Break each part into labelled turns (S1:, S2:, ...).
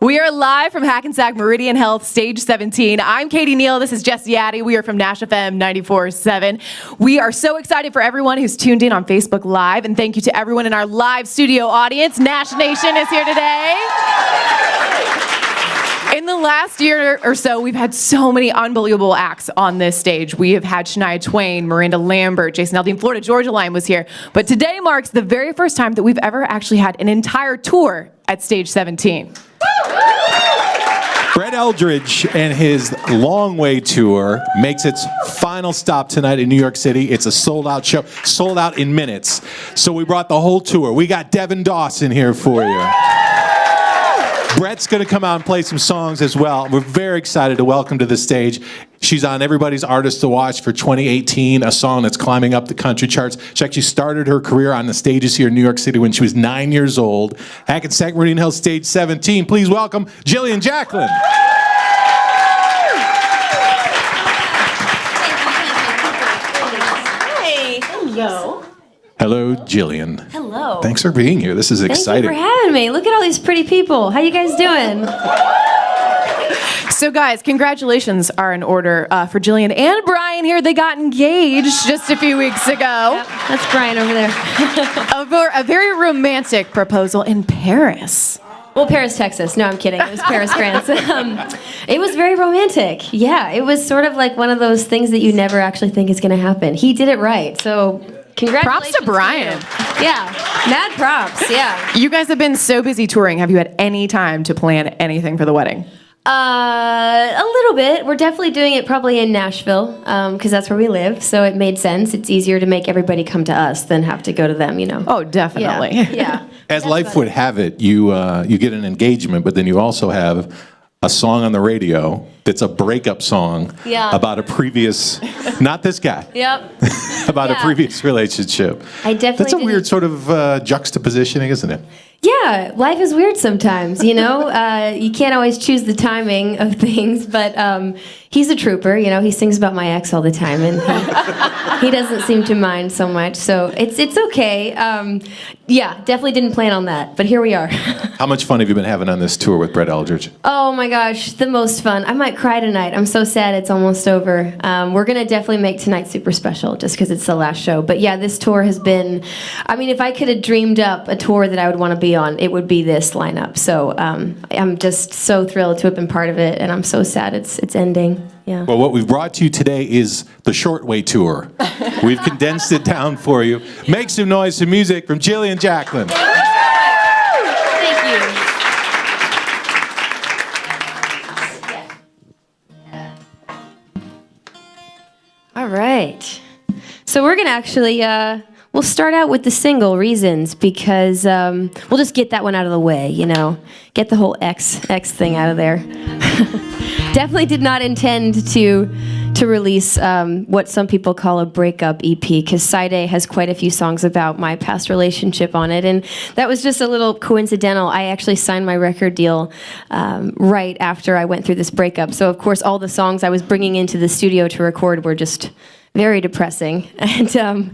S1: We are live from Hackensack Meridian Health, Stage 17. I'm Katie Neal. This is Jesse Addy. We are from Nash FM 94.7. We are so excited for everyone who's tuned in on Facebook Live, and thank you to everyone in our live studio audience. Nash Nation is here today. In the last year or so, we've had so many unbelievable acts on this stage. We have had Shania Twain, Miranda Lambert, Jason Aldean, Florida Georgia Line was here. But today marks the very first time that we've ever actually had an entire tour at Stage 17.
S2: Brett Eldredge and his Long Way Tour makes its final stop tonight in New York City. It's a sold-out show, sold out in minutes. So we brought the whole tour. We got Devin Dawson here for you. Brett's going to come out and play some songs as well. We're very excited to welcome to the stage. She's on everybody's Artist to Watch for 2018, a song that's climbing up the country charts. She actually started her career on the stages here in New York City when she was 9 years old. Hackensack Meridian Hill, Stage 17. Please welcome Jillian Jacqueline.
S3: Hey, hello.
S2: Hello, Jillian.
S3: Hello.
S2: Thanks for being here. This is exciting.
S3: Thank you for having me. Look at all these pretty people. How you guys doing?
S1: So guys, congratulations are in order for Jillian and Brian here. They got engaged just a few weeks ago.
S3: Yep, that's Brian over there.
S1: A very romantic proposal in Paris.
S3: Well, Paris, Texas. No, I'm kidding. It was Paris, France. It was very romantic. Yeah, it was sort of like one of those things that you never actually think is going to happen. He did it right. So congratulations.
S1: Props to Brian.
S3: Yeah, mad props. Yeah.
S1: You guys have been so busy touring. Have you had any time to plan anything for the wedding?
S3: A little bit. We're definitely doing it probably in Nashville, because that's where we live. So it made sense. It's easier to make everybody come to us than have to go to them, you know.
S1: Oh, definitely.
S3: Yeah.
S2: As life would have it, you get an engagement, but then you also have a song on the radio that's a breakup song about a previous, not this guy.
S3: Yep.
S2: About a previous relationship.
S3: I definitely
S2: That's a weird sort of juxtapositioning, isn't it?
S3: Yeah, life is weird sometimes, you know? You can't always choose the timing of things, but he's a trooper, you know? He sings about my ex all the time, and he doesn't seem to mind so much, so it's okay. Yeah, definitely didn't plan on that, but here we are.
S2: How much fun have you been having on this tour with Brett Eldredge?
S3: Oh my gosh, the most fun. I might cry tonight. I'm so sad it's almost over. We're going to definitely make tonight super special just because it's the last show. But yeah, this tour has been, I mean, if I could have dreamed up a tour that I would want to be on, it would be this lineup. So I'm just so thrilled to have been part of it, and I'm so sad it's ending. Yeah.
S2: Well, what we've brought to you today is the Short Way Tour. We've condensed it down for you. Make some noise, some music from Jillian Jacqueline.
S3: Thank you. All right. So we're going to actually, we'll start out with the single, Reasons, because we'll just get that one out of the way, you know. Get the whole X thing out of there. Definitely did not intend to release what some people call a breakup EP, because Side A has quite a few songs about my past relationship on it, and that was just a little coincidental. I actually signed my record deal right after I went through this breakup, so of course all the songs I was bringing into the studio to record were just very depressing, and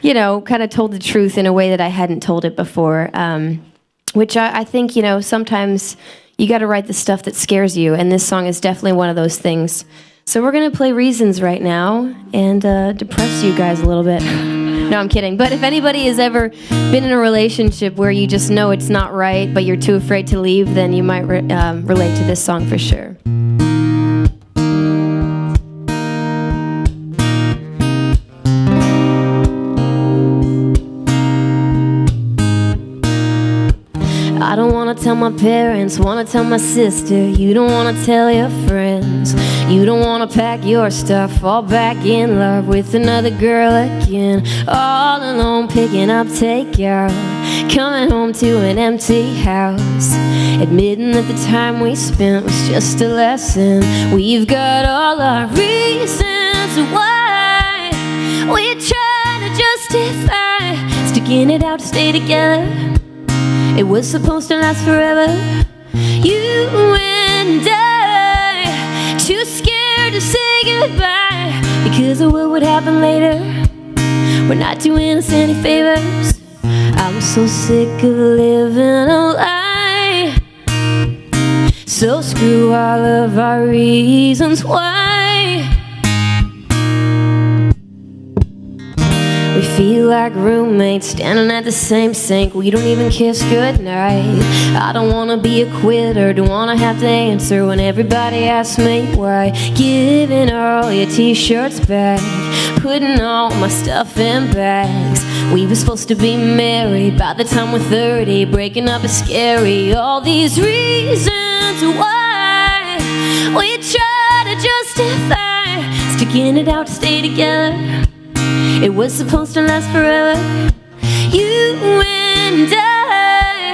S3: you know, kind of told the truth in a way that I hadn't told it before, which I think, you know, sometimes you got to write the stuff that scares you, and this song is definitely one of those things. So we're going to play Reasons right now and depress you guys a little bit. No, I'm kidding. But if anybody has ever been in a relationship where you just know it's not right, but you're too afraid to leave, then you might relate to this song for sure. I don't wanna tell my parents, wanna tell my sister. You don't wanna tell your friends. You don't wanna pack your stuff, fall back in love with another girl again. All alone, picking up takeout, coming home to an empty house, admitting that the time we spent was just a lesson. We've got all our reasons why we're trying to justify sticking it out to stay together. It was supposed to last forever. You and I, too scared to say goodbye because of what would happen later. We're not doing us any favors. I'm so sick of living a lie. So screw all of our reasons why we feel like roommates standing at the same sink. We don't even kiss goodnight. I don't wanna be a quitter, don't wanna have to answer when everybody asks me why. Giving all your t-shirts back, putting all my stuff in bags. We were supposed to be married by the time we're 30. Breaking up is scary. All these reasons why we try to justify sticking it out to stay together. It was supposed to last forever. You and I,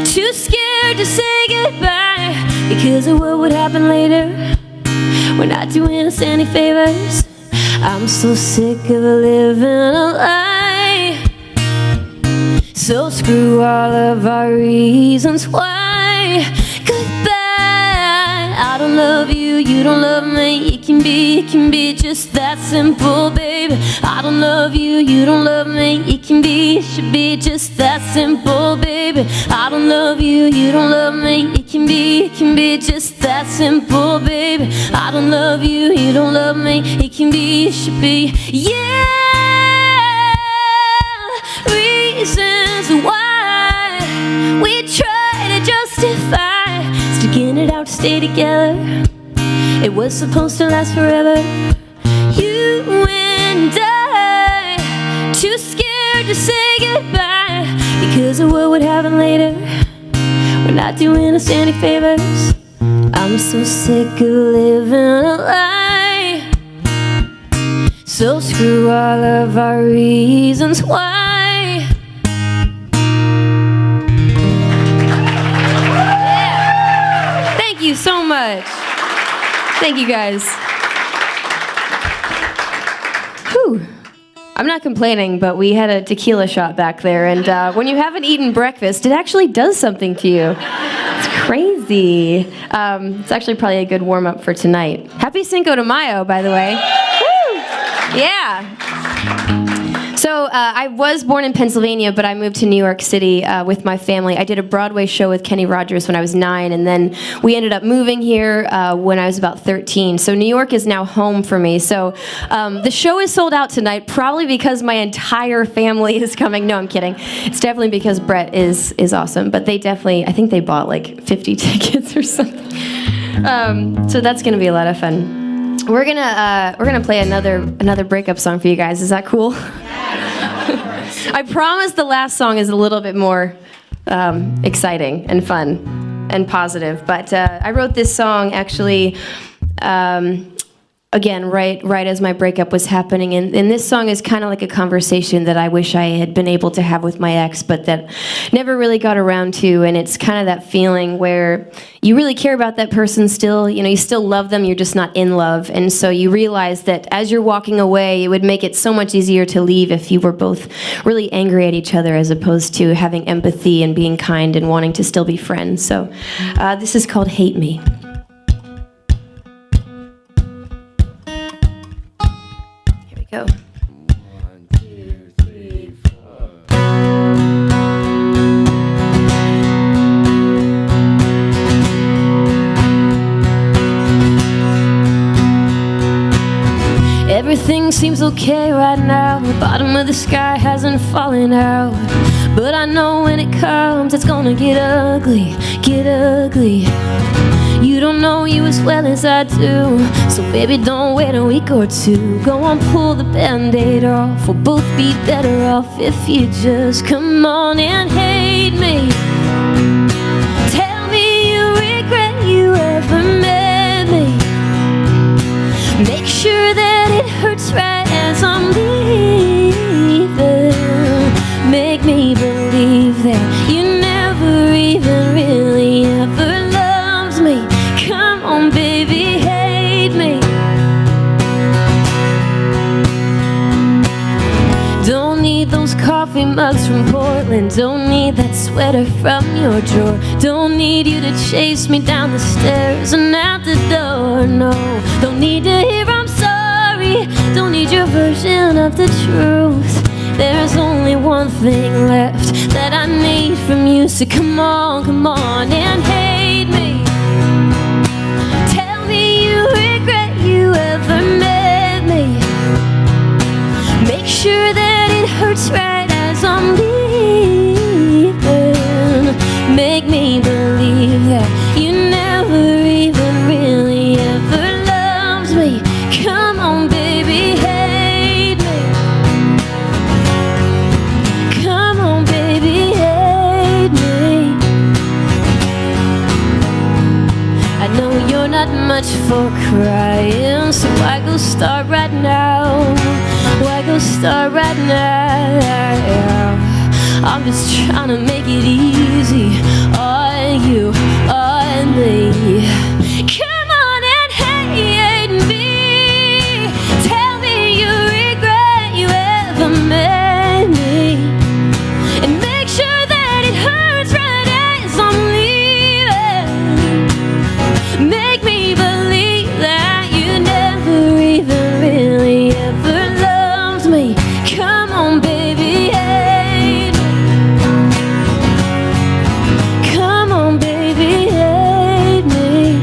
S3: too scared to say goodbye because of what would happen later. We're not doing us any favors. I'm so sick of living a lie. So screw all of our reasons why. Goodbye. I don't love you, you don't love me. It can be just that simple, baby. I don't love you, you don't love me. It should be just that simple, baby. I don't love you, you don't love me. It can be just that simple, baby. I don't love you, you don't love me. It should be, yeah. Reasons why we try to justify sticking it out to stay together. It was supposed to last forever. You and I, too scared to say goodbye because of what would happen later. We're not doing us any favors. I'm so sick of living a lie. So screw all of our reasons why. Yeah. Thank you so much. Thank you guys. Whew. I'm not complaining, but we had a tequila shot back there, and when you haven't eaten breakfast, it actually does something to you. It's crazy. It's actually probably a good warm-up for tonight. Happy Cinco de Mayo, by the way. Woo! Yeah. So I was born in Pennsylvania, but I moved to New York City with my family. I did a Broadway show with Kenny Rogers when I was 9, and then we ended up moving here when I was about 13. So New York is now home for me. So the show is sold out tonight, probably because my entire family is coming. No, I'm kidding. It's definitely because Brett is awesome. But they definitely, I think they bought like 50 tickets or something. So that's gonna be a lot of fun. We're gonna play another breakup song for you guys. Is that cool? I promise the last song is a little bit more exciting and fun and positive. But I wrote this song actually, again, right as my breakup was happening. And this song is kind of like a conversation that I wish I had been able to have with my ex, but that never really got around to. And it's kind of that feeling where you really care about that person still. You know, you still love them, you're just not in love. And so you realize that as you're walking away, it would make it so much easier to leave if you were both really angry at each other as opposed to having empathy and being kind and wanting to still be friends. So this is called Hate Me. Go. 1, 2, 3, 4. Everything seems okay right now. The bottom of the sky hasn't fallen out. But I know when it comes, it's gonna get ugly, get ugly. You don't know you as well as I do, so baby, don't wait a week or two. Go on, pull the Band-Aid off. We'll both be better off if you just come on and hate me. Tell me you regret you ever met me. Make sure that it hurts right as I'm leaving. Make me believe that you never even really ever loved me. Come on, baby, hate me. Don't need those coffee mugs from Portland. Don't need that sweater from your drawer. Don't need you to chase me down the stairs and out the door. No, don't need to hear I'm sorry. Don't need your version of the truth. There's only one thing left that I need from you. So come on and hate me. much for crying, so I go start right now. I go start right now. I'm just trying to make it easy on you, on me. Come on and hate me. Tell me you regret you ever made me, and make sure that it hurts right as I'm leaving. Make me believe that you never even really ever loved me. Come on, baby, hate me. Come on, baby, hate me.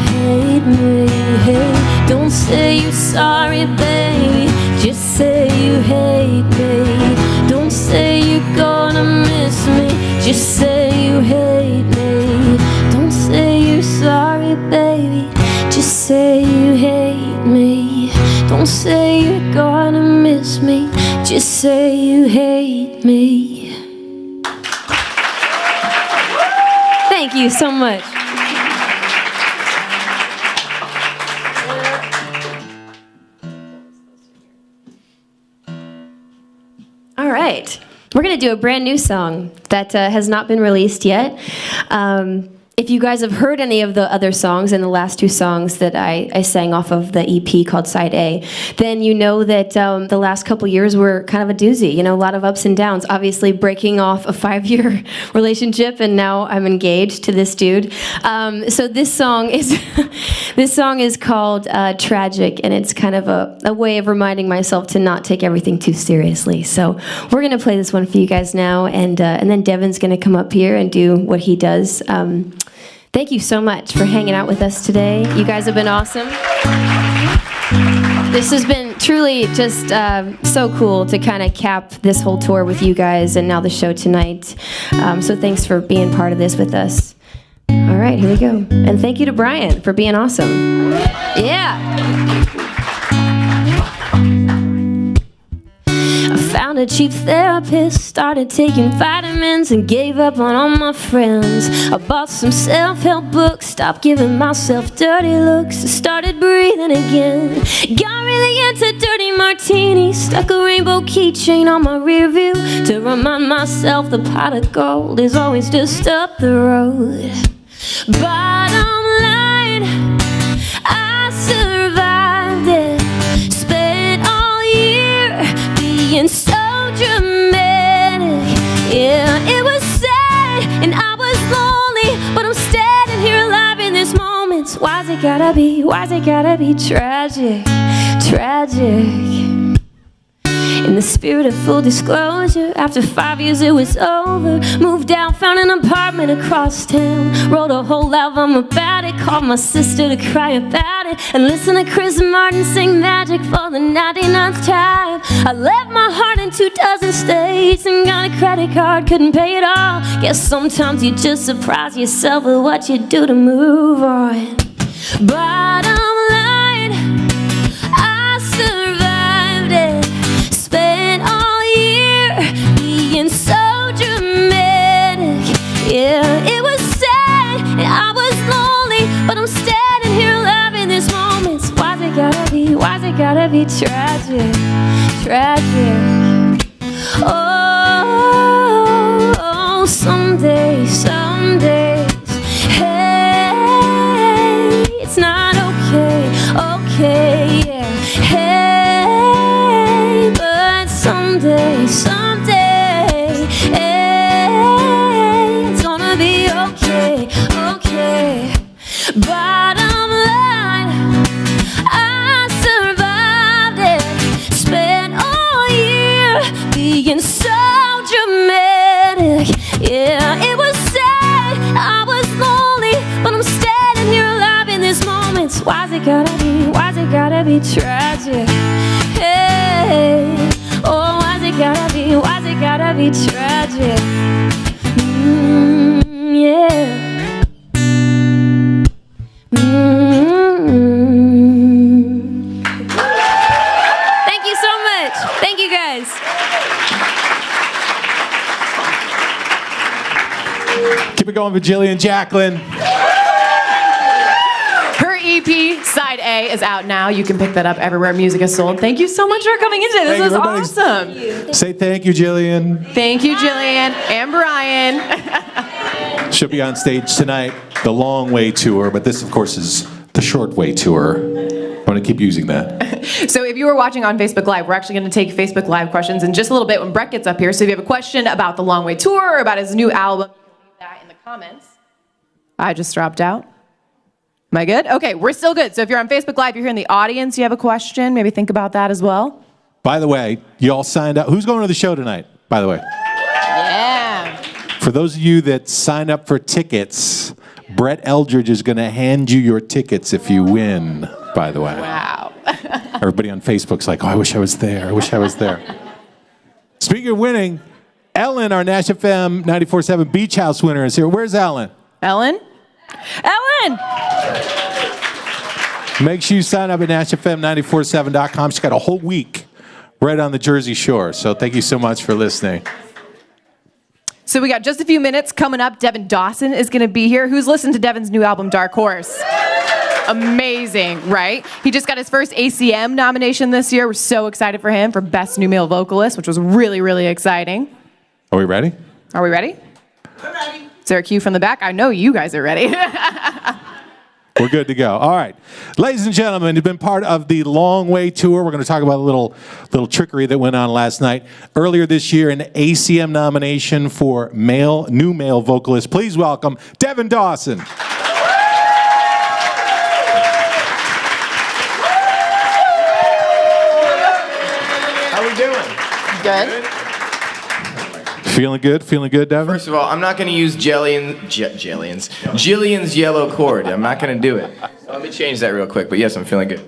S3: Hate me, hate. Don't say you're sorry, baby. Just say you hate me. Don't say you're gonna miss me. Just say you hate me. Don't say you're sorry, baby. Just say you hate me. Don't say you're gonna miss me. Just say you hate me. Thank you so much. All right. We're going to do a brand new song that has not been released yet. If you guys have heard any of the other songs and the last two songs that I sang off of the EP called Side A, then you know that the last couple years were kind of a doozy. You know, a lot of ups and downs. Obviously, breaking off a 5-year relationship, and now I'm engaged to this dude. So this song is called Tragic, and it's kind of a way of reminding myself to not take everything too seriously. So we're gonna play this one for you guys now, and then Devin's gonna come up here and do what he does. Thank you so much for hanging out with us today. You guys have been awesome. This has been truly just so cool to kind of cap this whole tour with you guys and now the show tonight. So thanks for being part of this with us. All right, here we go. And thank you to Brian for being awesome. Yeah. Found a cheap therapist, started taking vitamins, and gave up on all my friends. I bought some self-help books, stopped giving myself dirty looks, started breathing again. Got really into dirty martinis, stuck a rainbow keychain on my rear view to remind myself the pot of gold is always just up the road. Bottom line, I survived it. Spent all year being so dramatic. Yeah, it was sad and I was lonely, but I'm standing here alive in this moment. Why's it gotta be tragic, tragic? In the spirit of full disclosure, after 5 years it was over. Moved out, found an apartment across town, wrote a whole album about it, called my sister to cry about it, and listened to Chris Martin sing Magic for the 99th time. I left my heart in 24 states and got a credit card, couldn't pay it all. Guess sometimes you just surprise yourself with what you do to move on. Bottom line, I survived it. Spent all year being so dramatic. Yeah, it was sad and I was lonely, but I'm standing here alive in this moment. Why's it gotta be tragic, tragic? Oh, someday, some days, hey, it's not okay, okay, yeah, hey, but someday, hey, it's gonna be okay, okay. Bottom line, I survived it. Spent all year being so dramatic. Yeah, it was sad, I was lonely, but I'm standing here alive in this moment. Why's it gotta be tragic? Hey, oh, why's it gotta be tragic? Yeah. Thank you so much. Thank you guys.
S2: Keep it going for Jillian Jacqueline.
S1: EP Side A is out now. You can pick that up everywhere music is sold. Thank you so much for coming in today. This is awesome.
S2: Say thank you, Jillian.
S1: Thank you, Jillian and Brian.
S2: She'll be on stage tonight, the Long Way Tour, but this, of course, is the Short Way Tour. I'm going to keep using that.
S1: So if you were watching on Facebook Live, we're actually going to take Facebook Live questions in just a little bit when Brett gets up here. So if you have a question about the Long Way Tour or about his new album, you can leave that in the comments. I just dropped out. Am I good? Okay, we're still good. So if you're on Facebook Live, you're here in the audience, you have a question, maybe think about that as well.
S2: By the way, you all signed up. Who's going to the show tonight, by the way?
S1: Yeah.
S2: For those of you that sign up for tickets, Brett Eldredge is going to hand you your tickets if you win, by the way.
S1: Wow.
S2: Everybody on Facebook's like, oh, I wish I was there. I wish I was there. Speaking of winning, Ellen, our Nash FM 94.7 Beach House winner, is here. Where's Ellen?
S1: Ellen? Ellen!
S2: Make sure you sign up at NashFM947.com. She's got a whole week right on the Jersey Shore. So thank you so much for listening.
S1: So we got just a few minutes coming up. Devin Dawson is going to be here. Who's listened to Devin's new album, Dark Horse? Amazing, right? He just got his first ACM nomination this year. We're so excited for him for Best New Male Vocalist, which was really, really exciting.
S2: Are we ready?
S1: Are we ready? I'm ready. Is there a cue from the back? I know you guys are ready.
S2: We're good to go. All right. Ladies and gentlemen, you've been part of the Long Way Tour. We're going to talk about a little trickery that went on last night. Earlier this year, an ACM nomination for new male vocalist. Please welcome Devin Dawson.
S4: How we doing?
S1: Good.
S2: Feeling good? Feeling good, Devin?
S4: First of all, I'm not going to use Jillian's yellow cord. I'm not going to do it. Let me change that real quick. But yes, I'm feeling good.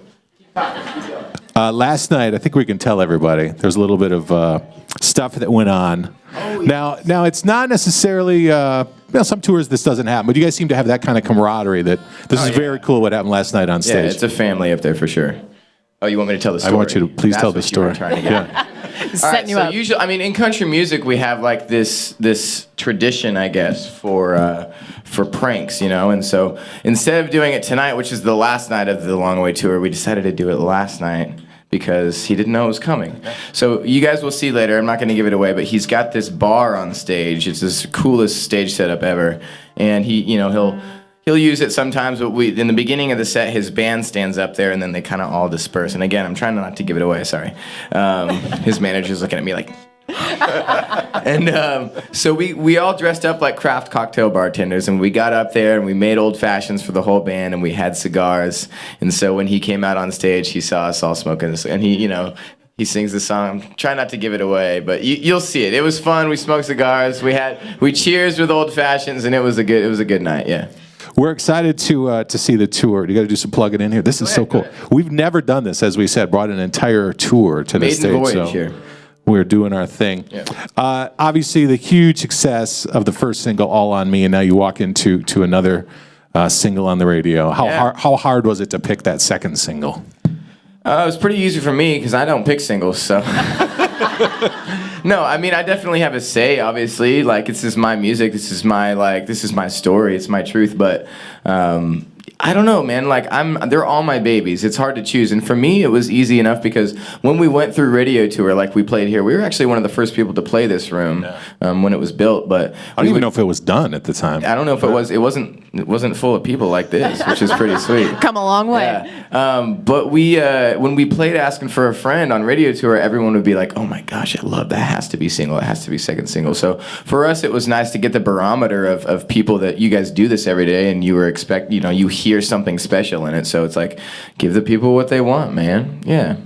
S2: Last night, I think we can tell everybody, there's a little bit of stuff that went on. Oh, yes. Now it's not necessarily, some tours this doesn't happen, but you guys seem to have that kind of camaraderie that this is very cool what happened last night on stage.
S4: Yeah, it's a family up there for sure. Oh, you want me to tell the story?
S2: I want you to please tell the story.
S4: Yeah.
S1: Setting you up.
S4: Usually, I mean, in country music, we have like this tradition, I guess, for pranks, you know. And so instead of doing it tonight, which is the last night of the Long Way Tour, we decided to do it last night because he didn't know it was coming. So you guys will see later. I'm not going to give it away, but he's got this bar on stage. It's this coolest stage setup ever, and he'll use it sometimes, but in the beginning of the set, his band stands up there, and then they kind of all disperse. And again, I'm trying not to give it away, sorry. His manager's looking at me like... So we all dressed up like craft cocktail bartenders, and we got up there, and we made old fashions for the whole band, and we had cigars. And so when he came out on stage, he saw us all smoking this, and he sings the song. I'm trying not to give it away, but you'll see it. It was fun. We smoked cigars. We cheersed with old fashions, and it was a good night, yeah.
S2: We're excited to see the tour. You got to do some plugging in here. This is so cool. We've never done this, as we said, brought an entire tour to the stage.
S4: Maiden voyage here.
S2: We're doing our thing. Yeah. Obviously, the huge success of the first single, All On Me, and now you walk into another single on the radio. How hard was it to pick that second single?
S4: It was pretty easy for me because I don't pick singles, so... No, I mean, I definitely have a say, obviously. Like, this is my music, this is my story, it's my truth, but I don't know, man. Like, they're all my babies. It's hard to choose. And for me, it was easy enough because when we went through radio tour, like we played here, we were actually one of the first people to play this room when it was built. But
S2: I don't even know if it was done at the time.
S4: I don't know if it was. It wasn't full of people like this, which is pretty sweet.
S1: Come a long way.
S4: Yeah. But when we played Asking for a Friend on radio tour, everyone would be like, "Oh my gosh, I love that. Has to be single. It has to be second single." So for us, it was nice to get the barometer of people that you guys do this every day, and you hear something special in it. So it's like, give the people what they want, man. Yeah.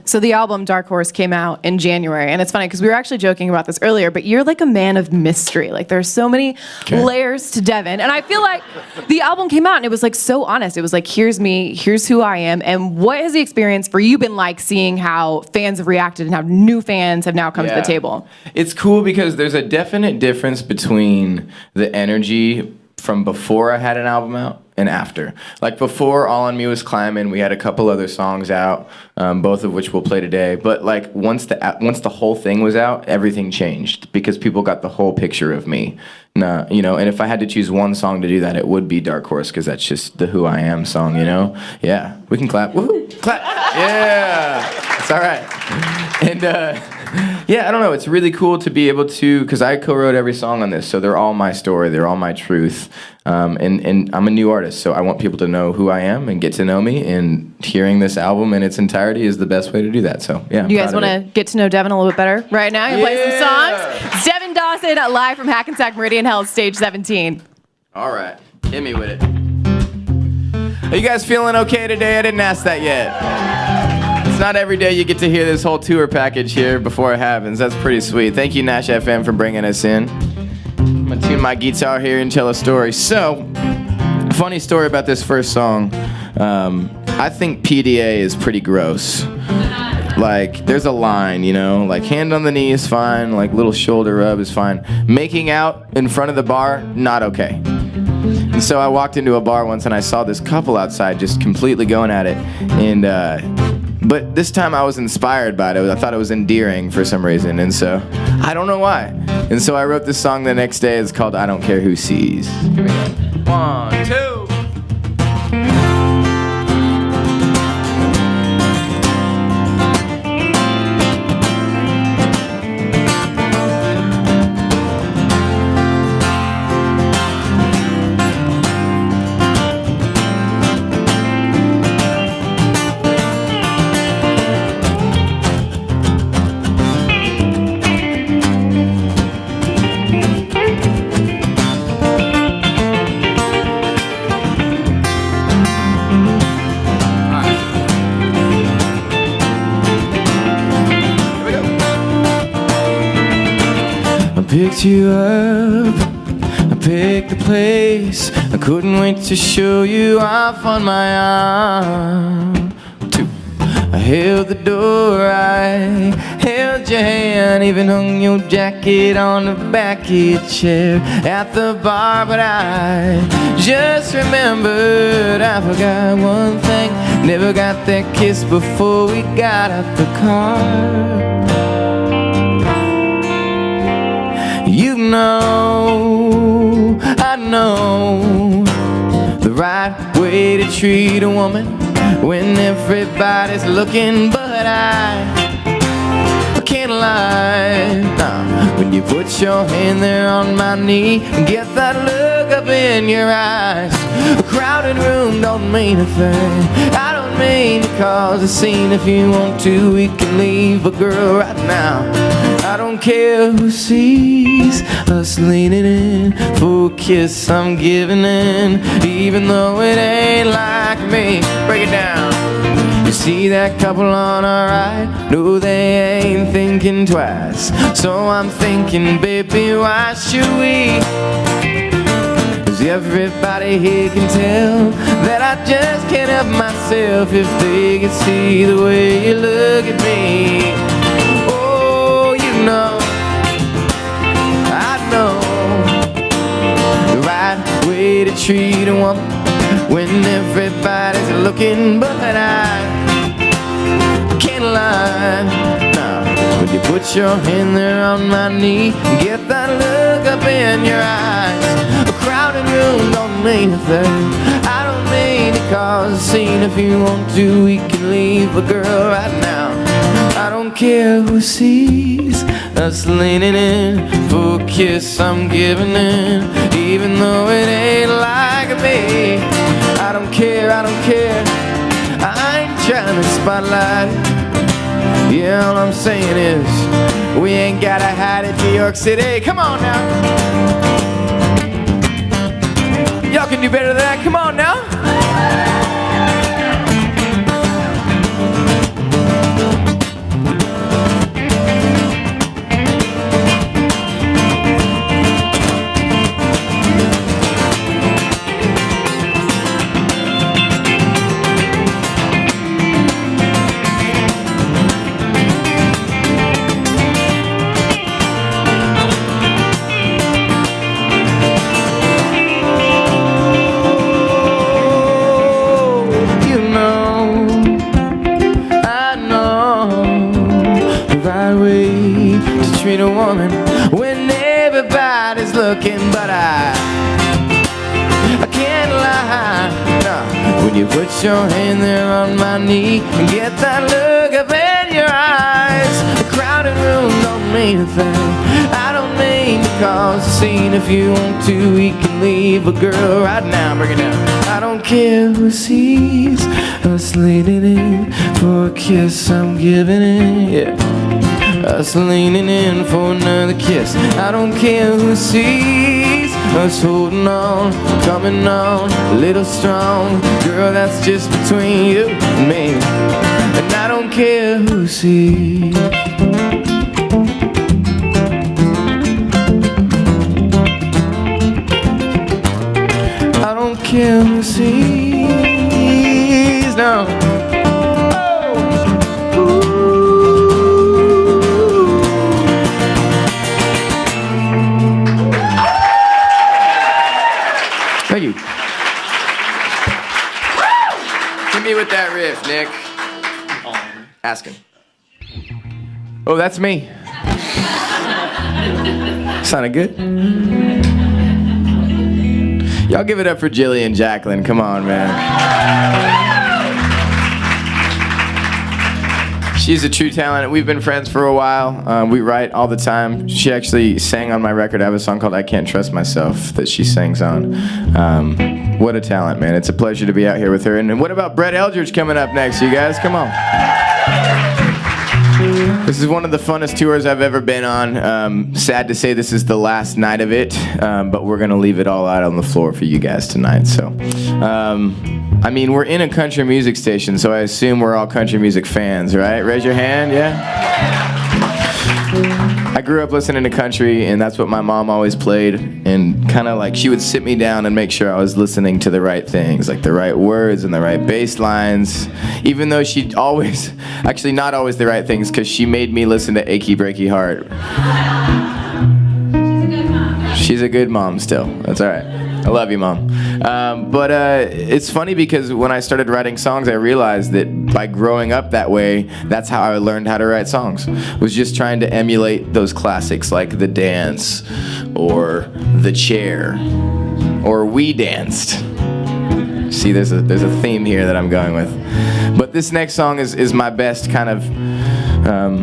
S4: So
S1: the album Dark Horse came out in January, and it's funny because we were actually joking about this earlier, but you're like a man of mystery. Like, there's so many layers to Devin, and I feel like the album came out and it was like so honest. It was like, here's me, here's who I am, and what has the experience for you been like seeing how fans have reacted and how new fans have now come to the table?
S4: It's cool because there's a definite difference between the energy from before I had an album out and after. Like before All on Me was climbing, we had a couple other songs out, both of which we'll play today. But like once the whole thing was out, everything changed because people got the whole picture of me. Nah, you know, and if I had to choose one song to do that, it would be Dark Horse because that's just the Who I Am song, you know? Yeah, we can clap. Woohoo! Clap! Yeah! It's all right. And yeah, I don't know. It's really cool to be able to, because I co-wrote every song on this, so they're all my story, they're all my truth. And I'm a new artist, so I want people to know who I am and get to know me, and hearing this album in its entirety is the best way to do that. So yeah.
S1: You guys want to get to know Devin a little bit better right now? You play some songs. It's Devin Dawson live from Hackensack Meridian Health, stage 17.
S4: All right, hit me with it. Are you guys feeling okay today? I didn't ask that yet. It's not every day you get to hear this whole tour package here before it happens. That's pretty sweet. Thank you, Nash FM, for bringing us in. I'm gonna tune my guitar here and tell a story. So, funny story about this first song. I think PDA is pretty gross. Like, there's a line, you know, like hand on the knee is fine, like little shoulder rub is fine. Making out in front of the bar, not okay. And so I walked into a bar once and I saw this couple outside just completely going at it. And, but this time I was inspired by it. I thought it was endearing for some reason. And so, I don't know why. And so I wrote this song the next day. It's called I Don't Care Who Sees. Here we go. 1, 2. Picked you up, I picked the place. I couldn't wait to show you off on my arm. 2, I held the door, I held your hand, even hung your jacket on the back of your chair at the bar. But I just remembered I forgot one thing. Never got that kiss before we got out the car. You know, I know the right way to treat a woman when everybody's looking, but I can't lie. Nah, when you put your hand there on my knee and get that look up in your eyes. A crowded room don't mean a thing. I don't mean to cause a scene. If you want to, we can leave, but girl, right now I don't care who sees us leaning in for a kiss. I'm giving in, even though it ain't like me. Break it down. You see that couple on our right? No, they ain't thinking twice. So I'm thinking, baby, why should we? 'Cause everybody here can tell that I just can't help myself. If they could see the way you look at me. I know the right way to treat a woman when everybody's looking, but I can't lie. Nah, when you put your hand there on my knee and get that look up in your eyes. A crowded room don't mean a thing. I don't mean to cause a scene. If you want to, we can leave, but girl, right now I don't care who sees us leaning in for a kiss. I'm giving in, even though it ain't like me. I don't care, I don't care. I ain't trying to spotlight it. Yeah, all I'm saying is we ain't gotta hide it, New York City. Come on now. Y'all can do better than that. Come on now. you put your hand there on my knee and get that look up in your eyes. A crowded room don't mean a thing. I don't mean to cause a scene. If you want to, we can leave. But girl, right now, bring it down. I don't care who sees us leaning in for a kiss. I'm giving it, yeah. Us leaning in for another kiss. I don't care who sees us holding on, coming on a little strong. Girl, that's just between you and me. And I don't care who sees. I don't care who sees, no. Thank you. Hit me with that riff, Nick. Asking. Oh, that's me. Sounded good. Y'all give it up for Jillian Jacqueline. Come on, man. She's a true talent. We've been friends for a while. We write all the time. She actually sang on my record. I have a song called I Can't Trust Myself that she sings on. What a talent, man. It's a pleasure to be out here with her. And what about Brett Eldredge coming up next, you guys? Come on. This is one of the funnest tours I've ever been on. Sad to say this is the last night of it, but we're going to leave it all out on the floor for you guys tonight. So, I mean, we're in a country music station, so I assume we're all country music fans, right? Raise your hand, yeah? I grew up listening to country, and that's what my mom always played, and kind of like she would sit me down and make sure I was listening to the right things, like the right words and the right bass lines, even though she always, actually not always the right things, because she made me listen to Achy Breaky Heart. She's a good mom still. That's all right. I love you, Mom. But it's funny because when I started writing songs, I realized that by growing up that way, that's how I learned how to write songs. Was just trying to emulate those classics like The Dance or The Chair or We Danced. See, there's a theme here that I'm going with. But this next song is my best kind of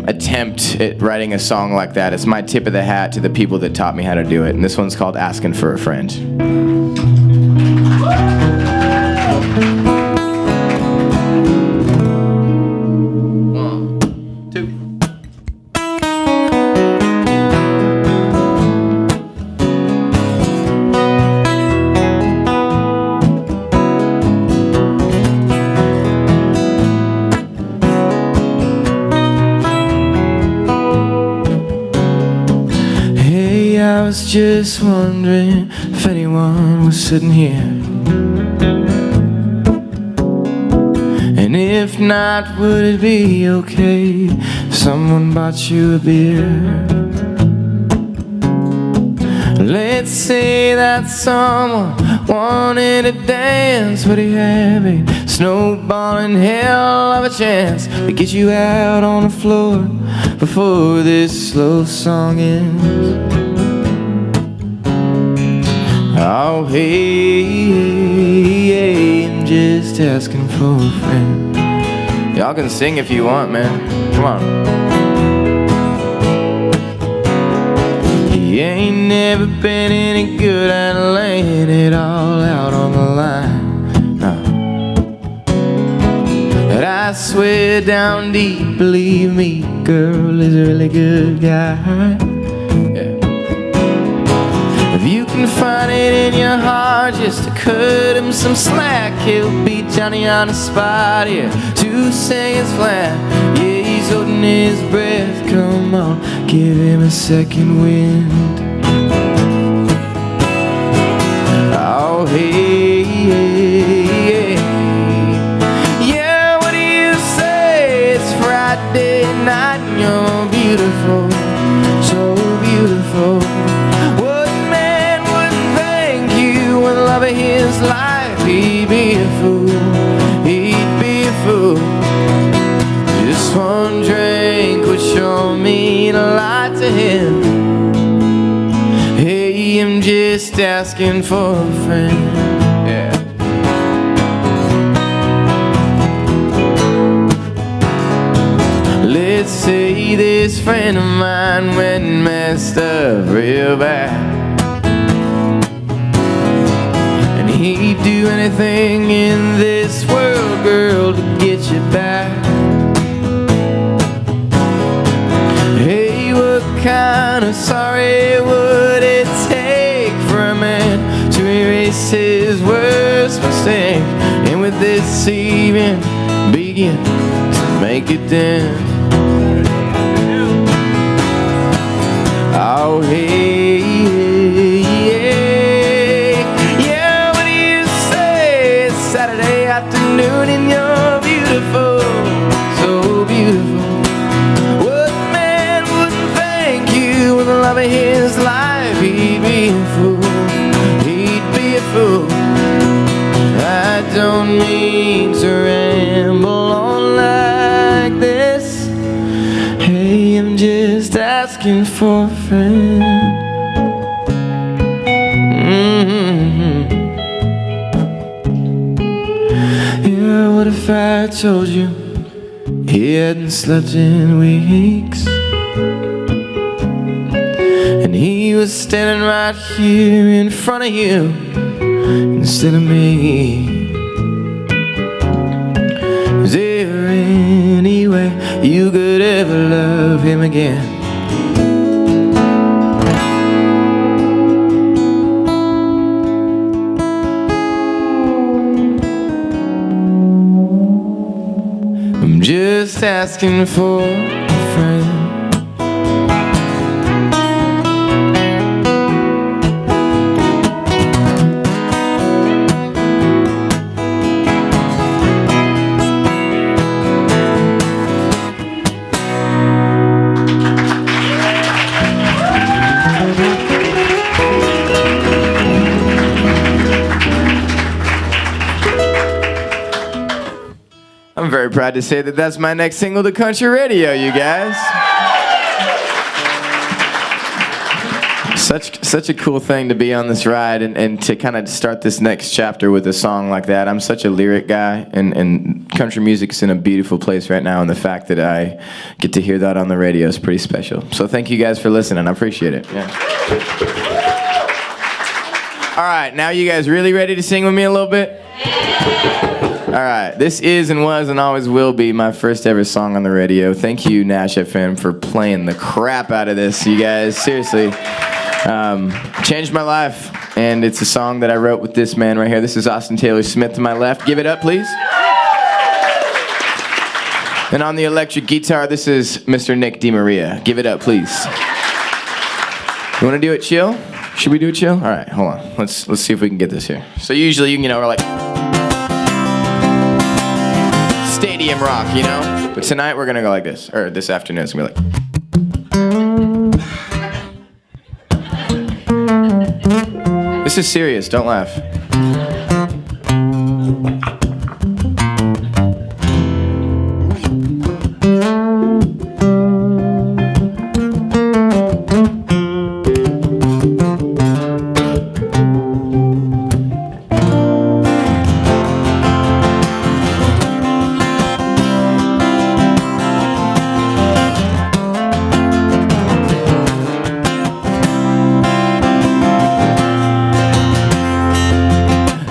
S4: attempt at writing a song like that. It's my tip of the hat to the people that taught me how to do it. And this one's called Asking for a Friend. I was just wondering if anyone was sitting here, and if not, would it be okay if someone bought you a beer? Let's say that someone wanted to dance, but he had a snowballing hell of a chance to get you out on the floor before this slow song ends. Oh, hey, I'm just asking for a friend. Y'all can sing if you want, man. Come on. He ain't never been any good at laying it all out on the line. No. But I swear down deep, believe me, girl is a really good guy. If you can find it in your heart just to cut him some slack, he'll beat Johnny on the spot here, 2 seconds flat. Yeah, he's holding his breath, come on, give him a second wind. Oh, hey, hey, yeah, what do you say? It's Friday night and you're beautiful, so beautiful. Love of his life, he'd be a fool, he'd be a fool. Just one drink would sure mean a lot to him. Hey, I'm just asking for a friend. Yeah. friend of mine went and messed up real bad. And he'd do anything in this world, girl, to get you back. Hey, what kind of sorry would it take for a man to erase his worst mistake? And with this even begin to make it dent. Oh, hey, yeah, what do you say? It's Saturday afternoon and you're beautiful, so beautiful. What man wouldn't thank you with the love of his life? He'd be a fool, he'd be a fool. I don't mean to ramble on like this. Hey, I'm just asking for a friend. Yeah, what if I told you he hadn't slept in weeks, and he was standing right here in front of you instead of me? Is there any way you could ever love him again? I'm just asking for a friend. I'm very proud to say that that's my next single to country radio, you guys. Such a cool thing to be on this ride and to kind of start this next chapter with a song like that. I'm such a lyric guy, and country music's in a beautiful place right now, and the fact that I get to hear that on the radio is pretty special. So thank you guys for listening. I appreciate it. Yeah. All right, now you guys really ready to sing with me a little bit? All right, this is and was and always will be my first ever song on the radio. Thank you, Nash FM, for playing the crap out of this, you guys. Seriously, changed my life, and it's a song that I wrote with this man right here. This is Austin Taylor Smith to my left. Give it up, please. And on the electric guitar, this is Mr. Nick DeMaria. Give it up, please. You want to do it chill? Should we do it chill? All right, hold on. Let's see if we can get this here. So usually, you know, we're like stadium rock, you know? But tonight we're gonna go like this, or this afternoon it's gonna be like. This is serious, don't laugh.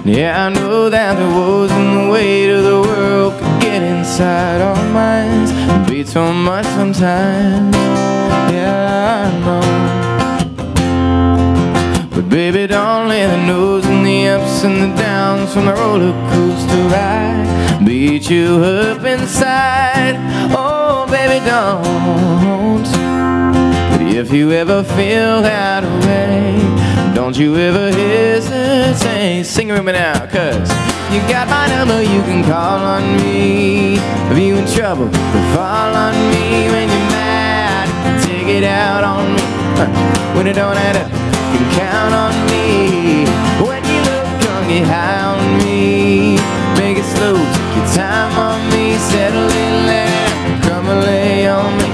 S4: Yeah, I know that the woes and the weight of the world could get inside our minds and be too much sometimes. Yeah, I know. But baby, don't let the no's and the ups and the downs from the roller coaster ride beat you up inside. Oh, baby, don't. But if you ever feel that way, don't you ever hesitate. Sing it with me now, cause you got my number, you can call on me. If you in trouble, fall on me. When you're mad, take it out on me. When it don't add up, you can count on me. When you look drunk, get high on me. Make it slow, take your time on me. Settle in there, come and lay on me.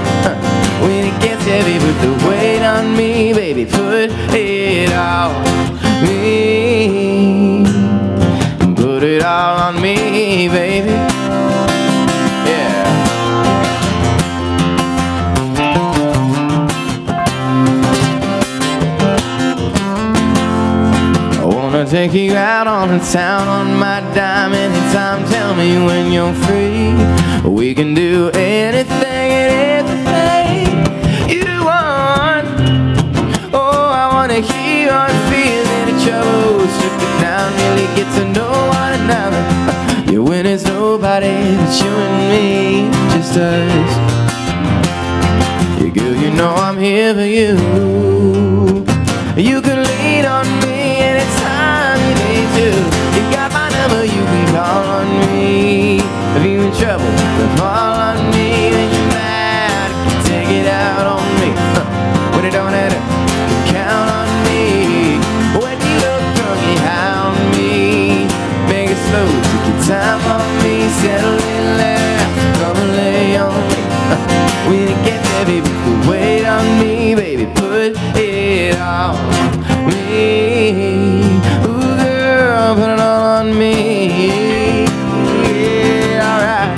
S4: When it gets heavy, put the weight on me. Baby, put it all on me. Put it all on me, baby. Yeah. take you out on the town on my dime anytime. Tell me when you're free. We can do anything and everything you want. Oh, I wanna hear your feeling of trouble. Strip it down, really get to know one another. Yeah, when there's nobody but you and me, just us. Yeah, girl, you know I'm here for you. You can lean on me anytime you need to. You got my number, you can call on me. If you're in trouble, then call on me. When you're mad, you can take it out on me. When it don't matter, count on me. When you look drunk, you hound me. Make it slow, take your time on me. Settle in there, come and lay on me. When it gets heavy, put weight on me, baby. Put it on me. Ooh, girl, put it all on me. Yeah, alright.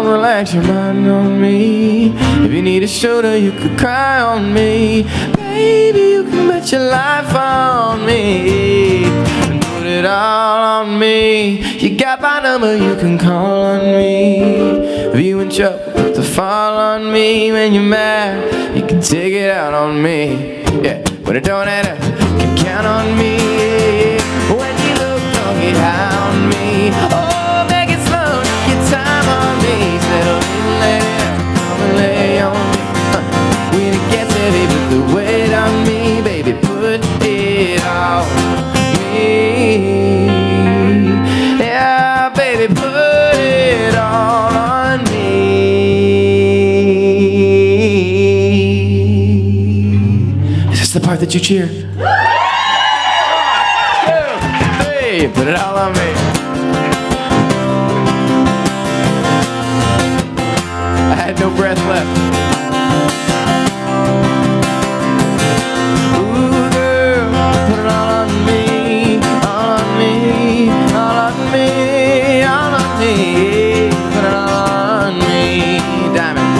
S4: Relax your mind on me. If you need a shoulder, you could cry on me. Baby, you can bet your life on me and put it all on me. You got my number, you can call on me. If you in trouble, to fall on me. When you're mad, you can take it out on me. Yeah, but it don't matter, you can count on me. When you look drunk, you hound me. Oh, make it slow, take your time on me. Settle in there, come and lay on me. When it gets heavy, put the weight on me, baby. Put it on me. Yeah, baby, put it all on me. Is this the part that you cheer? 1, 2, 3, put it all on me. I had no breath left. Ooh, girl, put it all on me, all on me, all on me, all on me. Put it all on me, Diamond.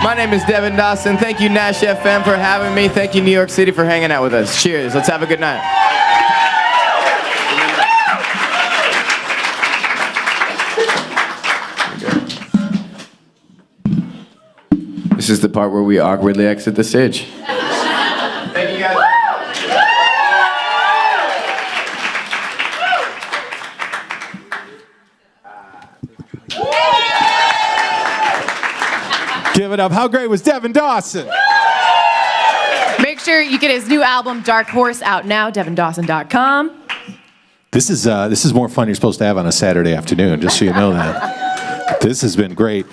S4: My name is Devin Dawson. Thank you, Nash FM, for having me. Thank you, New York City, for hanging out with us. Cheers. Let's have a good night. This is the part where we awkwardly exit the stage. Thank you guys.
S2: Give it up. How great was Devin Dawson?
S1: Make sure you get his new album, Dark Horse, out now, devindawson.com.
S2: This is more fun you're supposed to have on a Saturday afternoon, just so you know that. This has been great.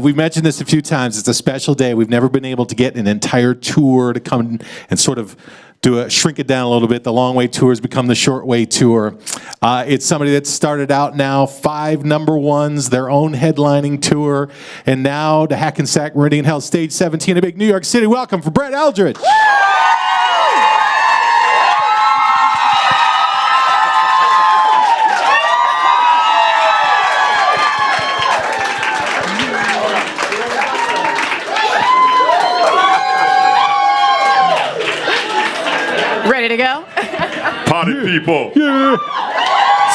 S2: We've mentioned this a few times. It's a special day. We've never been able to get an entire tour to come and sort of shrink it down a little bit. The long way tour has become the short way tour. It's somebody that started out now 5 number ones, their own headlining tour, and now the Hackensack Meridian Health Stage 17 in big New York City. Welcome for Brett Eldredge.
S1: Ready to go?
S5: Party people.
S2: Yeah.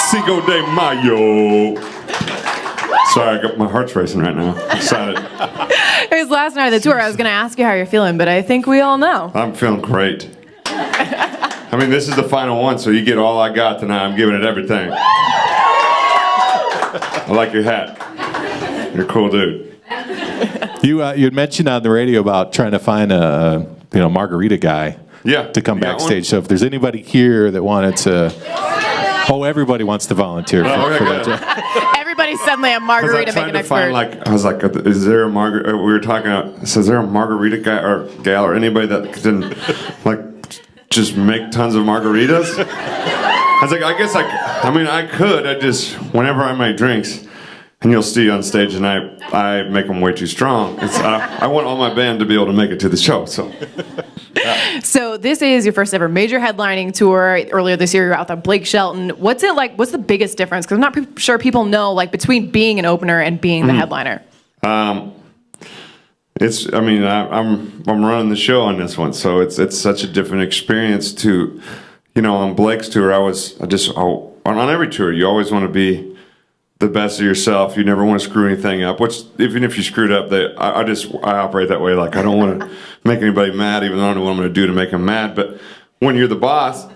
S5: Cinco de Mayo. Sorry, I got my heart's racing right now. Excited.
S1: It was last night of the tour. I was going to ask you how you're feeling, but I think we all know.
S5: I'm feeling great. I mean, this is the final one, so you get all I got tonight. I'm giving it everything. I like your hat. You're a cool dude.
S2: You had mentioned on the radio about trying to find a margarita guy.
S5: Yeah.
S2: To come
S5: You got
S2: backstage.
S5: one?
S2: So if there's anybody here that wanted to, everybody wants to volunteer for that job.
S1: Everybody's suddenly a
S5: I was
S1: margarita
S5: trying
S1: making
S5: to
S1: expert.
S5: find, I was like, is there a margarita? We were talking about, so is there a margarita guy or gal or anybody that can, just make tons of margaritas? I was like, I guess I could. I just, whenever I make drinks, and you'll see on stage, and I make them way too strong. I want all my band to be able to make it to the show.
S1: So this is your first ever major headlining tour. Earlier this year, you were out with Blake Shelton. What's it like? What's the biggest difference? Because I'm not sure people know, like, between being an opener and being the headliner.
S5: I mean, I'm running the show on this one, so it's such a different experience to, on Blake's tour, on every tour, you always want to be the best of yourself. You never want to screw anything up, which even if you screwed up, I operate that way. Like, I don't want to make anybody mad, even though I don't know what I'm going to do to make them mad. But when you're the boss,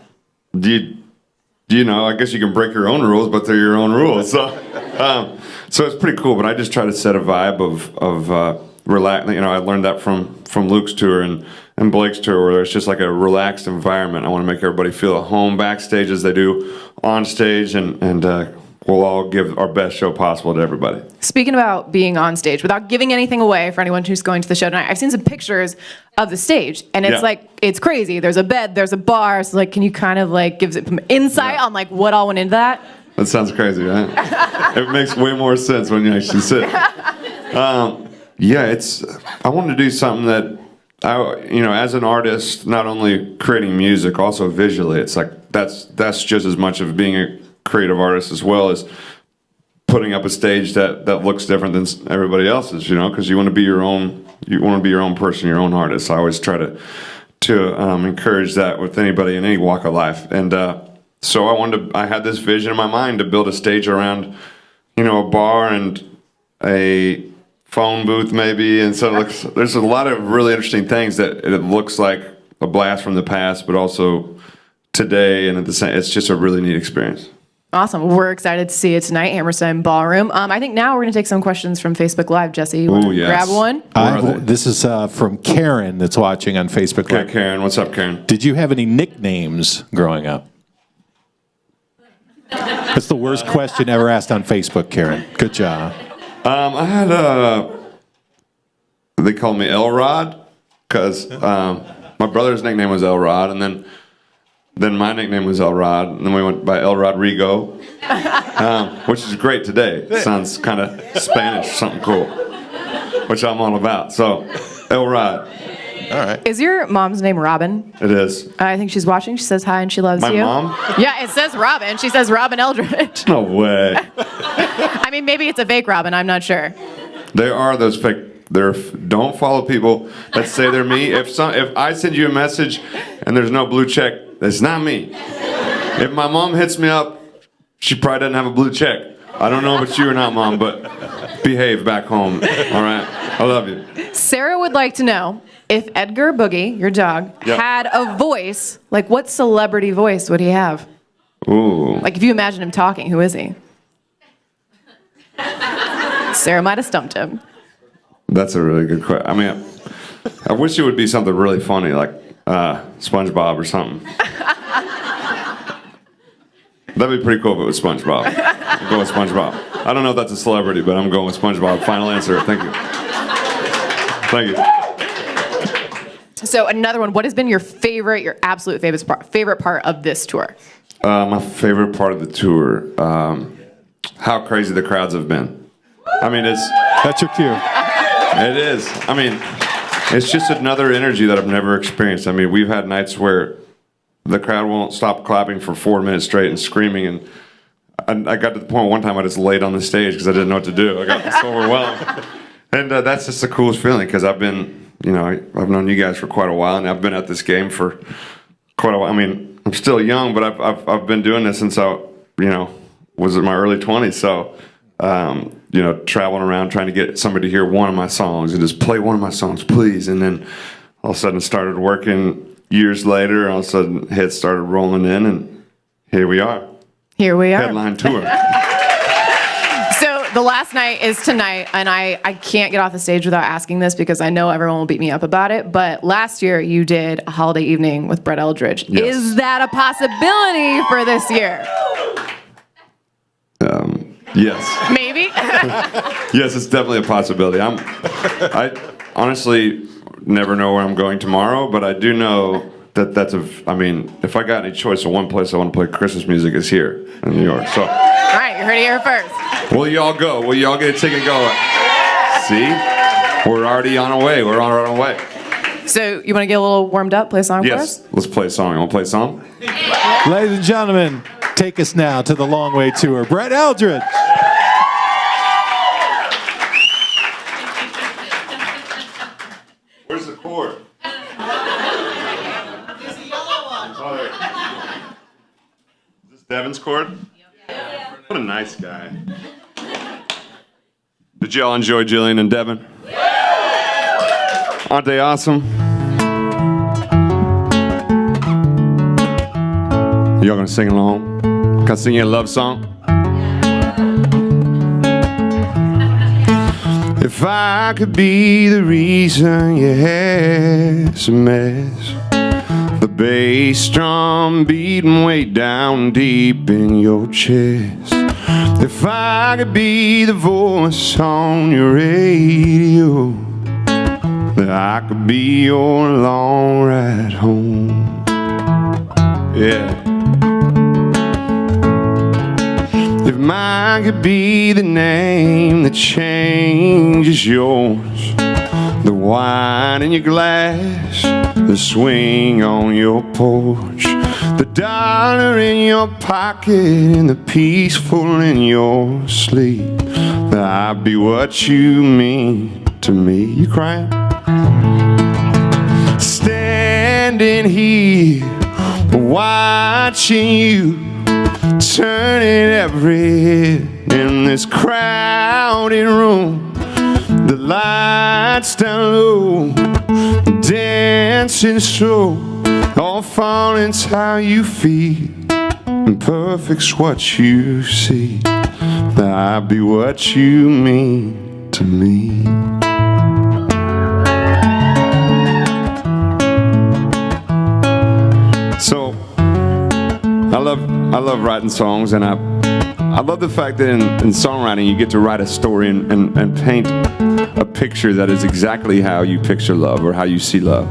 S5: I guess you can break your own rules, but they're your own rules. So it's pretty cool, but I just try to set a vibe of relax. I learned that from Luke's tour and Blake's tour, where it's just like a relaxed environment. I want to make everybody feel at home backstage as they do on stage, and we'll all give our best show possible to everybody.
S1: Speaking about being on stage, without giving anything away for anyone who's going to the show tonight, I've seen some pictures of the stage, and it's it's crazy. There's a bed, there's a bar. So, can you kind of give some insight on what all went into that?
S5: That sounds crazy, right? It makes way more sense when you actually sit. I wanted to do something that as an artist, not only creating music, also visually, it's like that's just as much of being a creative artist as well as putting up a stage that looks different than everybody else's, because you want to be your own person, your own artist. I always try to encourage that with anybody in any walk of life. And so I had this vision in my mind to build a stage around, a bar and a phone booth maybe, and so there's a lot of really interesting things that it looks like a blast from the past, but also today, and it's just a really neat experience.
S1: Awesome. We're excited to see it tonight, Hammerstein Ballroom. I think now we're going to take some questions from Facebook Live. Jesse, you want to grab one?
S2: This is from Karen that's watching on Facebook Live.
S5: Okay, Karen. What's up, Karen?
S2: Did you have any nicknames growing up? That's the worst question ever asked on Facebook, Karen. Good job.
S5: I had they called me Elrod because my brother's nickname was Elrod, and then my nickname was Elrod, and then we went by El Rodrigo, which is great today. It sounds kind of Spanish, something cool, which I'm all about. So, Elrod.
S2: All right.
S1: Is your mom's name Robin?
S5: It is.
S1: I think she's watching. She says hi and she loves you.
S5: My mom?
S1: Yeah, it says Robin. She says Robin Eldredge.
S5: No way.
S1: I mean, maybe it's a fake Robin. I'm not sure.
S5: There are those fake. Don't follow people that say they're me. If I send you a message and there's no blue check, that's not me. If my mom hits me up, she probably doesn't have a blue check. I don't know if it's you or not, Mom, but behave back home. All right? I love you.
S1: Sarah would like to know if Edgar Boogie, your dog, had a voice, what celebrity voice would he have?
S5: Ooh.
S1: If you imagine him talking, who is he? Sarah might have stumped him.
S5: That's a really good question. I mean, I wish it would be something really funny, like SpongeBob or something. That'd be pretty cool if it was SpongeBob. I'm going with SpongeBob. I don't know if that's a celebrity, but I'm going with SpongeBob. Final answer. Thank you. Thank you.
S1: So another one. What has been your absolute favorite part of this tour?
S5: My favorite part of the tour, how crazy the crowds have been. I mean,
S2: That's your cue.
S5: It is. I mean, it's just another energy that I've never experienced. I mean, we've had nights where the crowd won't stop clapping for 4 minutes straight and screaming, and I got to the point one time I just laid on the stage because I didn't know what to do. I got so overwhelmed. And that's just the coolest feeling because I've been, I've known you guys for quite a while, and I've been at this game for quite a while. I mean, I'm still young, but I've been doing this since I, was in my early 20s. So, traveling around trying to get somebody to hear one of my songs and just play one of my songs, please. And then all of a sudden started working years later. All of a sudden hits started rolling in, and here we are.
S1: Here we are.
S5: Headline tour.
S1: So the last night is tonight, and I can't get off the stage without asking this because I know everyone will beat me up about it, but last year you did a holiday evening with Brett Eldredge.
S5: Yes.
S1: Is that a possibility for this year?
S5: Yes.
S1: Maybe?
S5: Yes, it's definitely a possibility. I honestly never know where I'm going tomorrow, but I do know that if I got any choice of one place I want to play Christmas music is here in New York. So.
S1: All right, you heard it here first.
S5: Will y'all go? Will y'all get a ticket and go? See? We're already on our way. We're on our way.
S1: So you want to get a little warmed up, play a song for us?
S5: Yes, let's play a song. You want to play a song?
S2: Ladies and gentlemen, take us now to the Long Way Tour. Brett Eldredge.
S5: Where's the chord?
S6: There's a yellow one.
S5: Oh, there. Is this Devin's chord? What a nice guy. Did y'all enjoy Jillian and Devin? Aren't they awesome? Y'all gonna sing along? Can I sing you a love song? If I could be the reason your hair's a mess, the bass drum beating way down deep in your chest. If I could be the voice on your radio, that I could be your long ride home. Yeah. If mine could be the name that changes yours, the wine in your glass, the swing on your porch, the dollar in your pocket, and the peaceful in your sleep, that I'd be what you mean to me. You crying? Standing here, watching you, turning every head in this crowded room. The lights down low, dancing slow, all falling's how you feel, and perfect's what you see. That I'd be what you mean to me. So I love writing songs, and I love the fact that in songwriting you get to write a story and paint a picture that is exactly how you picture love or how you see love.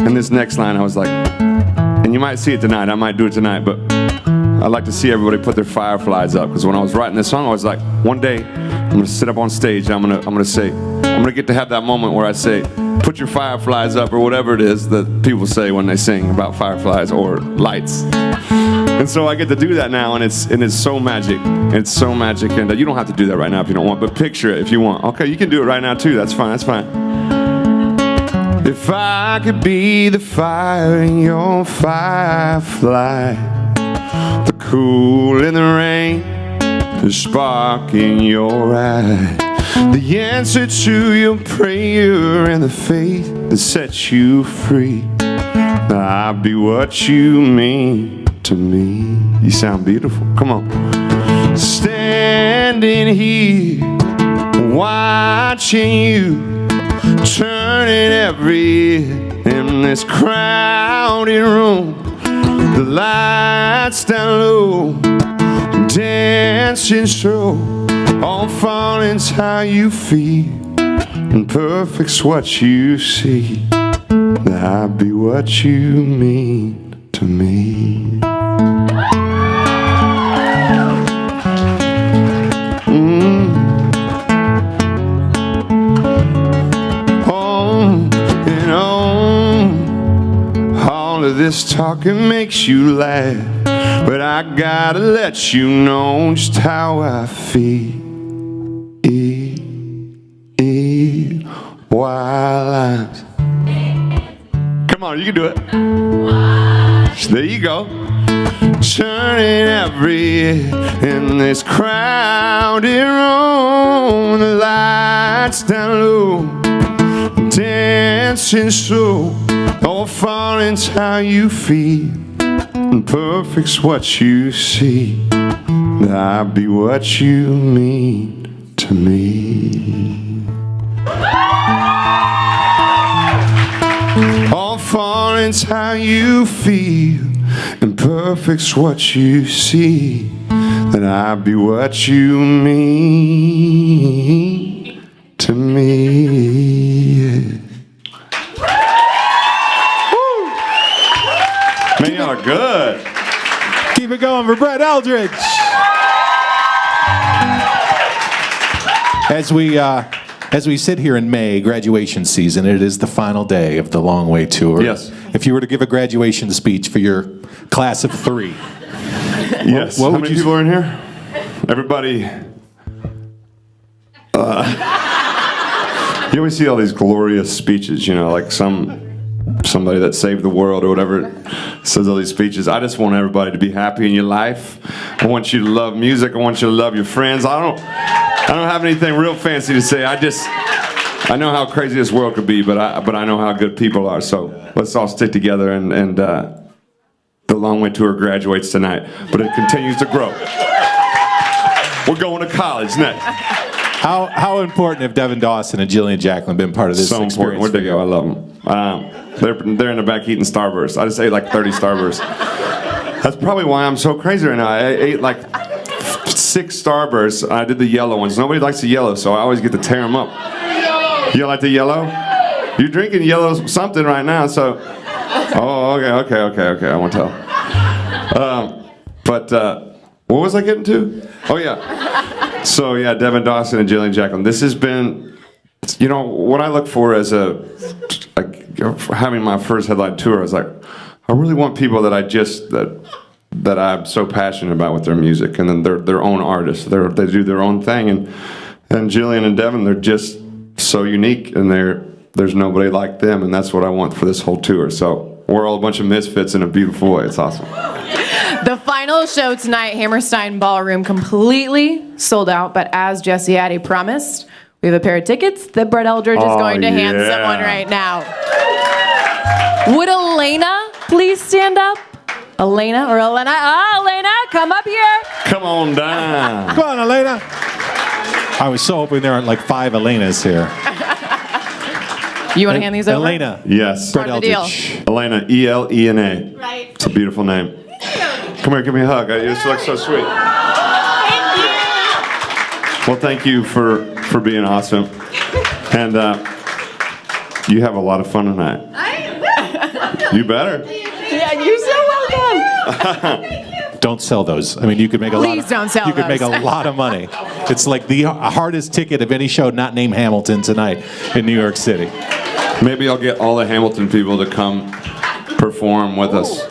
S5: And this next line I was like, and you might see it tonight, I might do it tonight, but I'd like to see everybody put their fireflies up, because when I was writing this song I was like, one day I'm gonna sit up on stage and I'm gonna get to have that moment where I say, put your fireflies up, or whatever it is that people say when they sing about fireflies or lights. And so I get to do that now, and it's so magic. It's so magic, and you don't have to do that right now if you don't want, but picture it if you want. Okay, you can do it right now too. That's fine. That's fine. If I could be the fire in your firefly, the cool in the rain, the spark in your eye, the answer to your prayer, and the faith that sets you free, I'll be what you mean to me. You sound beautiful. Come on. Standing here, watching you, turning every head in this crowded room. The lights down low, dancing slow, all falling's how you feel, and perfect's what you see. I'll be what you mean to me. On and on, all of this talking makes you laugh, but I gotta let you know just how I feel while I'm. Come on, you can do it. There you go. Turning every in this crowded room, the lights down low, dancing slow, all falling's how you feel, and perfect's what you see. I'll be what you mean to me. All falling's how you feel, and perfect's what you see. That I'll be what you mean to me. Woo. Man, y'all are good.
S2: Keep it going for Brett Eldredge. As we sit here in May, graduation season, it is the final day of the Long Way Tour.
S5: Yes.
S2: If you were to give a graduation speech for your class of 3,
S5: Yes.
S2: what
S5: How
S2: would
S5: many
S2: you-
S5: people are in here? Everybody. You always see all these glorious speeches, you know, like somebody that saved the world or whatever says all these speeches. I just want everybody to be happy in your life. I want you to love music. I want you to love your friends. I don't have anything real fancy to say. I know how crazy this world could be, but I know how good people are. So let's all stick together and the Long Way Tour graduates tonight, but it continues to grow. We're going to college next.
S2: How important have Devin Dawson and Jillian Jacqueline been part of this
S5: So important.
S2: experience?
S5: Where'd they go? I love them. They're in the back eating Starburst. I just ate like 30 Starburst. That's probably why I'm so crazy right now. I ate like 6 Starbursts. I did the yellow ones. Nobody likes the yellow, so I always get to tear them up. You like the yellow? You're drinking yellow something right now, so. Oh, okay. I won't tell. What was I getting to? Oh, yeah. So, yeah, Devin Dawson and Jillian Jacqueline. This has been, you know, what I look for as having my first headline tour is like, I really want people that that I'm so passionate about with their music, and then they're their own artists. They do their own thing, and Jillian and Devin, they're just so unique, and there's nobody like them, and that's what I want for this whole tour. So we're all a bunch of misfits in a beautiful way. It's awesome.
S1: The final show tonight, Hammerstein Ballroom, completely sold out. But as Jesse Addy promised, we have a pair of tickets that Brett Eldredge is going to hand someone right now. Would Elena please stand up? Elena or Elena? Elena, come up here.
S5: Come on down.
S2: Come on, Elena. I was so hoping there aren't like 5 Elenas here.
S1: You want to hand these over?
S2: Elena.
S5: Yes.
S1: Part of the deal.
S5: Elena, E-L-E-N-A.
S1: Right.
S5: It's a beautiful name. Come here, give me a hug. You just look so sweet.
S1: Thank you.
S5: Well, thank you for being awesome. And you have a lot of fun tonight. You better.
S1: Yeah, you're so welcome.
S2: Don't sell those. I mean, you could make a lot.
S1: Please don't sell
S2: You could make a
S1: those.
S2: lot of money. It's like the hardest ticket of any show not named Hamilton tonight in New York City.
S5: Maybe I'll get all the Hamilton people to come perform with us.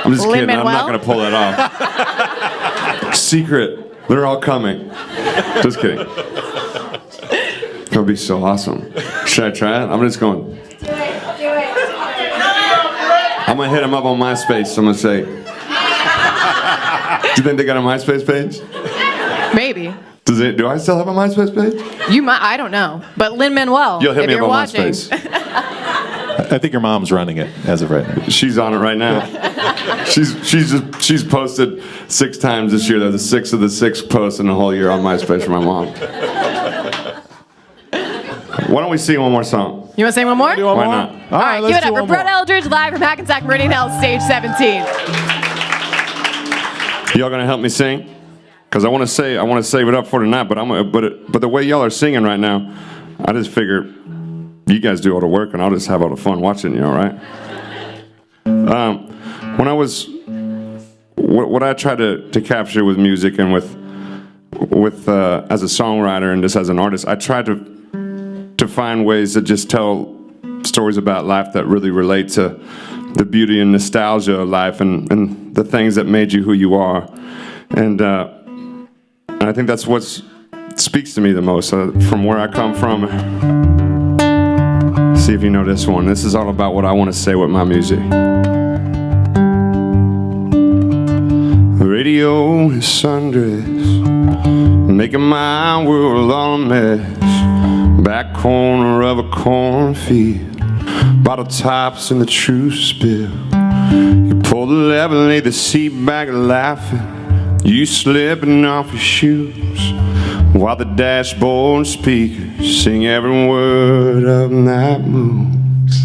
S5: I'm just kidding. I'm not going to pull that off. Secret. They're all coming. Just kidding. That would be so awesome. Should I try it? I'm just going.
S1: Do it.
S5: I'm going to hit them up on MySpace. I'm going to say, do you think they got a MySpace page?
S1: Maybe.
S5: Do I still have a MySpace page?
S1: You might. I don't know. But Lin-Manuel,
S5: You'll hit
S1: if
S5: me
S1: you're
S5: up on
S1: watching.
S5: MySpace.
S2: I think your mom's running it as of right now.
S5: She's on it right now. She's posted 6 times this year. They're the 6th of the 6th posts in the whole year on MySpace for my mom. Why don't we sing one more song?
S1: You want to sing one more?
S5: Why not?
S1: All right,
S2: let's
S1: give it
S2: do
S1: up for
S2: one
S1: Brett
S2: more.
S1: Eldredge live from Hackensack Meridian Health, stage 17.
S5: Y'all gonna help me sing? Cause I want to save it up for tonight. But the way y'all are singing right now, I just figure you guys do all the work and I'll just have all the fun watching you. All right? When I was, what I try to capture with music and with as a songwriter and just as an artist, I try to find ways to just tell stories about life that really relate to the beauty and nostalgia of life and the things that made you who you are. And I think that's what speaks to me the most from where I come from. See if you know this one. This is all about what I want to say with my music. Radio is sundress, making my world all a mess. Back corner of a cornfield, bottle tops in the truth spill. You pull the lever, lay the seat back laughing. You slipping off your shoes, while the dashboard speakers sing every word of night moves.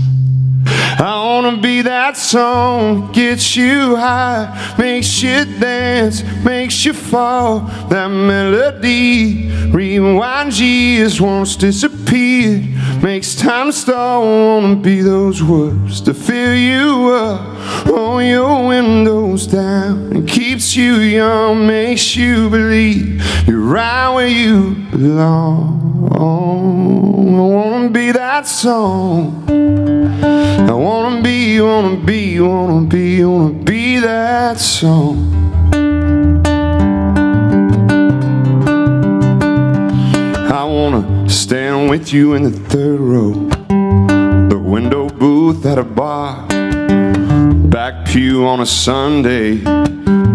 S5: I wanna be that song, gets you high, makes you dance, makes you fall. That melody rewinds years, once disappeared, makes time stall. Wanna be those words to fill you up, roll your windows down, and keeps you young, makes you believe you're right where you belong. I wanna be that song. I wanna be that song. I wanna stand with you in the third row, the window booth at a bar, back pew on a Sunday,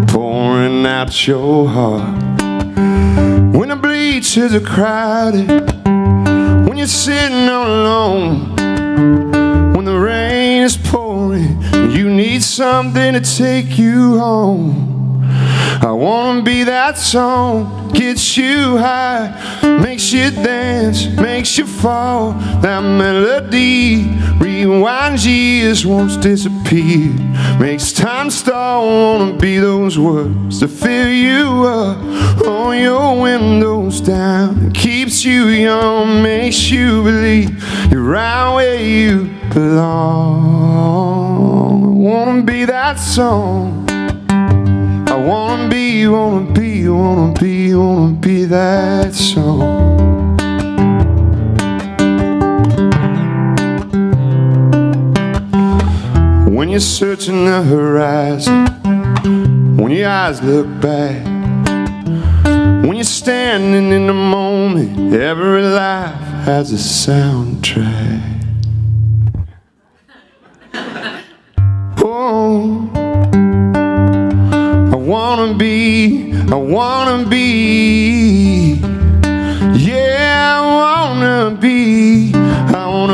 S5: pouring out your heart. When the bleachers are crowded, when you're sitting all alone, when the rain is pouring, you need something to take you home. I wanna be that song, gets you high, makes you dance, makes you fall. That melody rewinds years, once disappeared, makes time stall. Wanna be those words to fill you up, roll your windows down, and keeps you young, makes you believe you're right where you belong. I wanna be that song. I wanna be that song. When you're searching the horizon, when your eyes look back, when you're standing in the moment, every life has a soundtrack. Oh, I wanna be, yeah, I wanna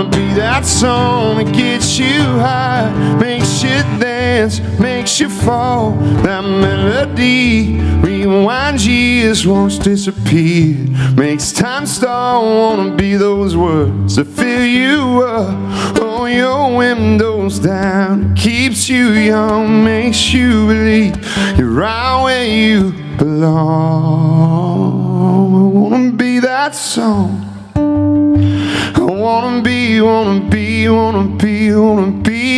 S5: be that song that gets you high, makes you dance, makes you fall. That melody rewinds years, once disappeared, makes time stall. Wanna be those words that fill you up, roll your windows down, keeps you young, makes you believe you're right where you belong. I wanna be that song. I wanna be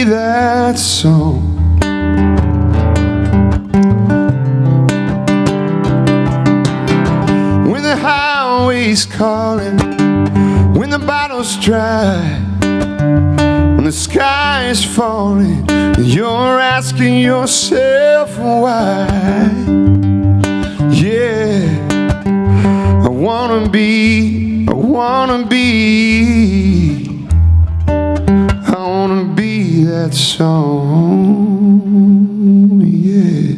S5: that song. When the highway's calling, when the bottle's dry, when the sky is falling, you're asking yourself why. Yeah, I wanna be that song, yeah.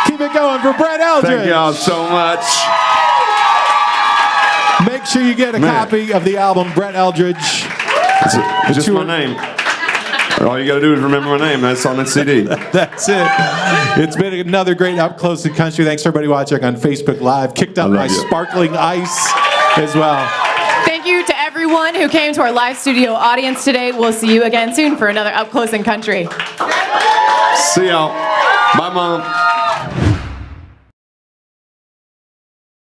S2: Keep it going for Brett Eldredge.
S5: Thank y'all so much.
S2: Make sure you get a copy of the album, Brett Eldredge.
S5: It's just my name. All you gotta do is remember my name. That's on the CD.
S2: That's it. It's been another great Up Close to Country. Thanks for everybody watching on Facebook Live. Kicked up by Sparkling Ice as well.
S1: Thank you to everyone who came to our live studio audience today. We'll see you again soon for another Up Close and Country.
S5: See y'all. Bye, Mom.